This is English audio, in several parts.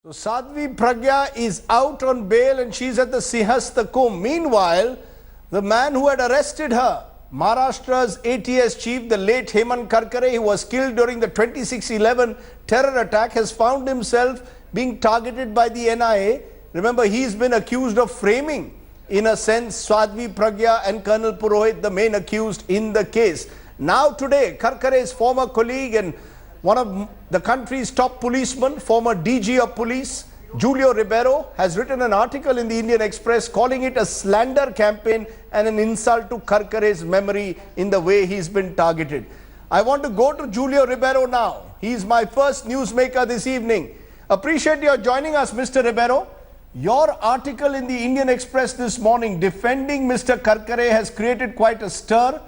So Sadhvi Pragya is out on bail and she's at the Sihasta Kumbh. Meanwhile, the man who had arrested her, Maharashtra's ATS chief, the late Hemant Karkare, who was killed during the 26/11 terror attack, has found himself being targeted by the NIA. Remember, he's been accused of framing, in a sense, Sadhvi Pragya and Colonel Purohit, the main accused in the case. Now today, Karkare's former colleague and one of the country's top policemen, former DG of police, Julio Ribeiro, has written an article in the Indian Express calling it a slander campaign and an insult to Karkare's memory in the way he's been targeted. I want to go to Julio Ribeiro now. He's my first newsmaker this evening. Appreciate your joining us, Mr. Ribeiro. Your article in the Indian Express this morning defending Mr. Karkare has created quite a stir.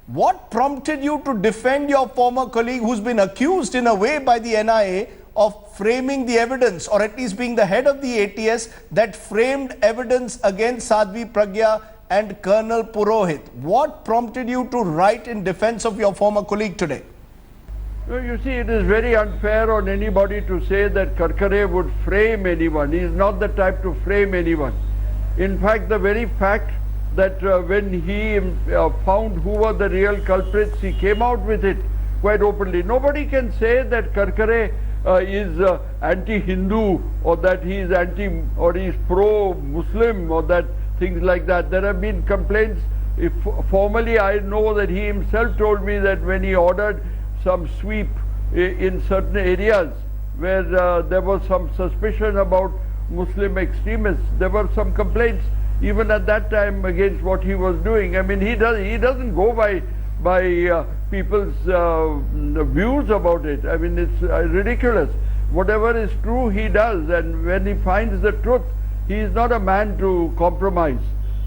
What prompted you to defend your former colleague who's been accused in a way by the NIA of framing the evidence, or at least being the head of the ATS that framed evidence against Sadhvi Pragya and Colonel Purohit? What prompted you to write in defense of your former colleague today? No, you see, it is very unfair on anybody to say that Karkare would frame anyone. He is not the type to frame anyone. In fact, the very fact that when he found who were the real culprits, he came out with it quite openly. Nobody can say that Karkare is anti-Hindu, or that he is or he is pro-Muslim, or that things like that. There have been complaints. Formally, I know that he himself told me that when he ordered some sweep in certain areas where there was some suspicion about Muslim extremists, there were some complaints even at that time against what he was doing. I mean, he doesn't go by people's views about it. I mean, it's ridiculous. Whatever is true, he does, and when he finds the truth, he is not a man to compromise.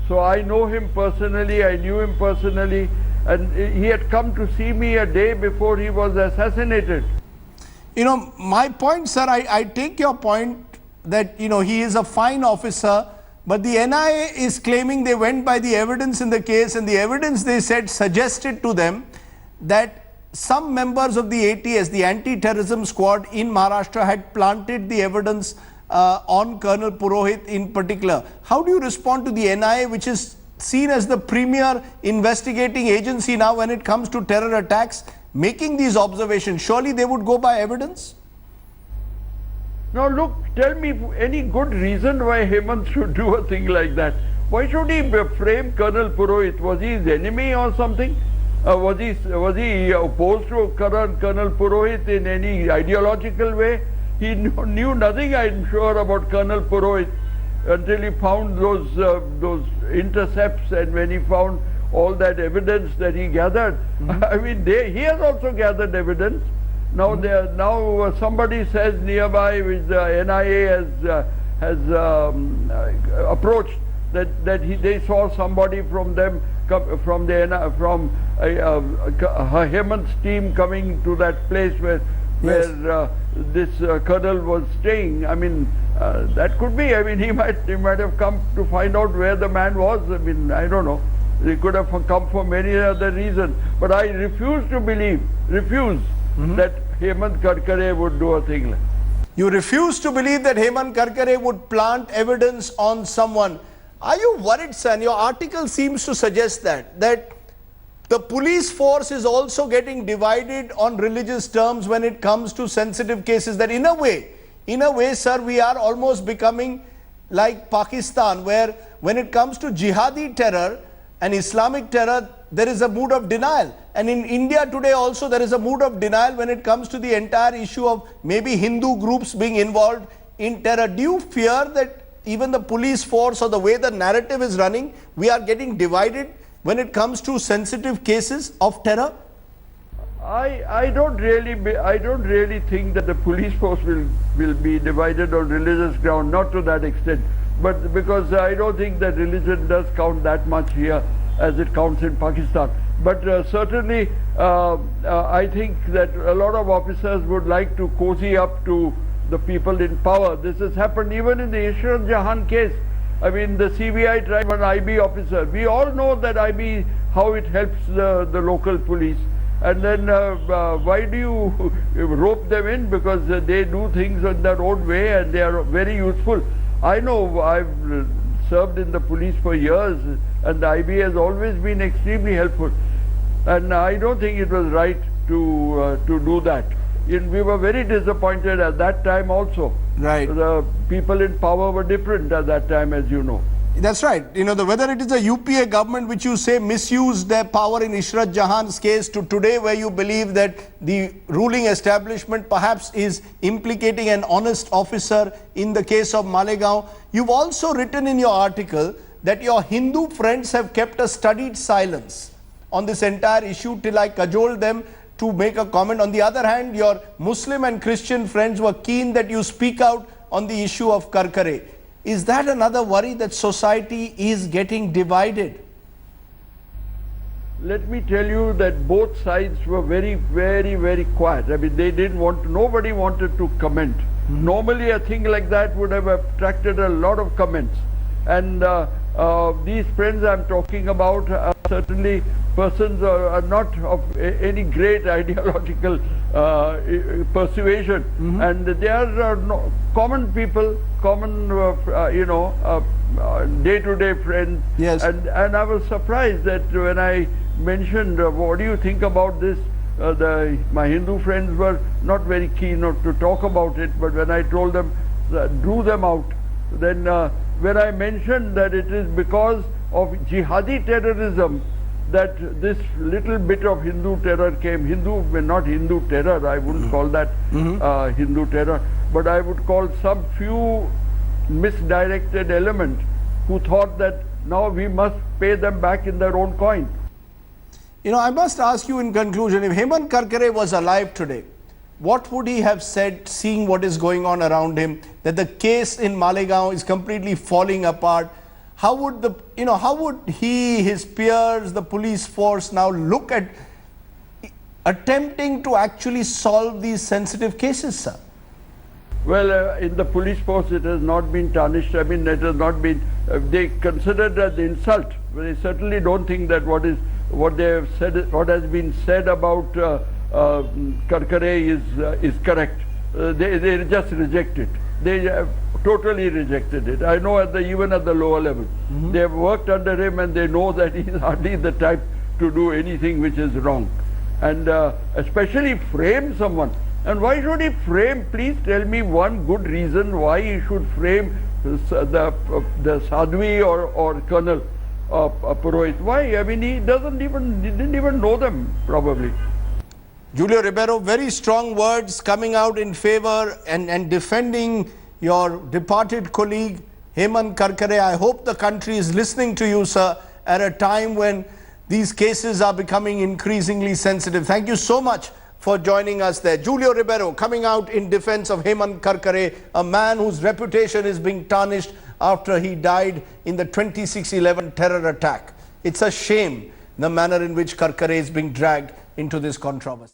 So I know him personally, I knew him personally, and he had come to see me a day before he was assassinated. You know, my point, sir, I take your point that, you know, he is a fine officer, but the NIA is claiming they went by the evidence in the case, and the evidence, they said, suggested to them that some members of the ATS, the anti-terrorism squad in Maharashtra, had planted the evidence on Colonel Purohit in particular. How do you respond to the NIA, which is seen as the premier investigating agency now when it comes to terror attacks, making these observations? Surely they would go by evidence? Now look, tell me any good reason why Hemant should do a thing like that. Why should he frame Colonel Purohit? Was he his enemy or something? Was he opposed to Colonel Purohit in any ideological way? He knew nothing, I'm sure, about Colonel Purohit until he found those intercepts, and when he found all that evidence that he gathered. I mean, he has also gathered evidence. Now, somebody says nearby, which the NIA has approached, that they saw somebody from them from Hemant's team coming to that place where this colonel was staying. I mean, that could be. I mean, he might have come to find out where the man was. I mean, I don't know. He could have come for many other reasons. But I refuse to believe, that Hemant Karkare would do a thing like that. You refuse to believe that Hemant Karkare would plant evidence on someone. Are you worried, son? Your article seems to suggest that the police force is also getting divided on religious terms when it comes to sensitive cases, that in a way, sir, we are almost becoming like Pakistan, where when it comes to jihadi terror and Islamic terror, there is a mood of denial. And in India today also, there is a mood of denial when it comes to the entire issue of maybe Hindu groups being involved in terror. Do you fear that even the police force, or the way the narrative is running, we are getting divided when it comes to sensitive cases of terror? I don't really think that the police force will be divided on religious ground, not to that extent. But because I don't think that religion does count that much here as it counts in Pakistan. But certainly I think that a lot of officers would like to cozy up to the people in power. This has happened even in the Ishrat Jahan case. I mean, the CBI tried an IB officer. We all know that IB, how it helps the local police. And then why do you rope them in? Because they do things in their own way and they are very useful. I know I've served in the police for years and the IB has always been extremely helpful. And I don't think it was right to do that. We were very disappointed at that time also. Right. The people in power were different at that time, as you know. That's right. You know, whether it is the UPA government which you say misused their power in Ishrat Jahan's case to today where you believe that the ruling establishment perhaps is implicating an honest officer in the case of Malegaon. You've also written in your article that your Hindu friends have kept a studied silence on this entire issue till I cajoled them to make a comment. On the other hand, your Muslim and Christian friends were keen that you speak out on the issue of Karkare. Is that another worry that society is getting divided? Let me tell you that both sides were very, very, very quiet. I mean, they didn't want to, nobody wanted to comment. Normally a thing like that would have attracted a lot of comments. And these friends I'm talking about are certainly persons are not of any great ideological persuasion, and they are common people, common day-to-day friends. Yes. And I was surprised that when I mentioned what do you think about this, my Hindu friends were not very keen to talk about it, but when I told them drew them out, then when I mentioned that it is because of jihadi terrorism that this little bit of Hindu terror came. Not Hindu terror, I wouldn't call that Hindu terror, but I would call some few misdirected element who thought that now we must pay them back in their own coin. You know, I must ask you in conclusion, if Hemanth Karkare was alive today, what would he have said, seeing what is going on around him, that the case in Malegaon is completely falling apart? How would he, his peers, the police force now look at attempting to actually solve these sensitive cases, sir? Well, in the police force it has not been tarnished. I mean, it has not been, they consider that the insult. They certainly don't think that what they have said, what has been said about Karkare is correct. They just reject it. They have totally rejected it. I know even at the lower level. They have worked under him and they know that he is hardly the type to do anything which is wrong. And especially frame someone. And why should he frame? Please tell me one good reason why he should frame the Sadhvi or Colonel Purohit. Why? I mean, he didn't even know them probably. Julio Ribeiro, very strong words coming out in favor and defending your departed colleague Hemanth Karkare. I hope the country is listening to you, sir, at a time when these cases are becoming increasingly sensitive. Thank you so much for joining us there. Julio Ribeiro coming out in defense of Hemanth Karkare, a man whose reputation is being tarnished after he died in the 26/11 terror attack. It's a shame the manner in which Karkare is being dragged into this controversy.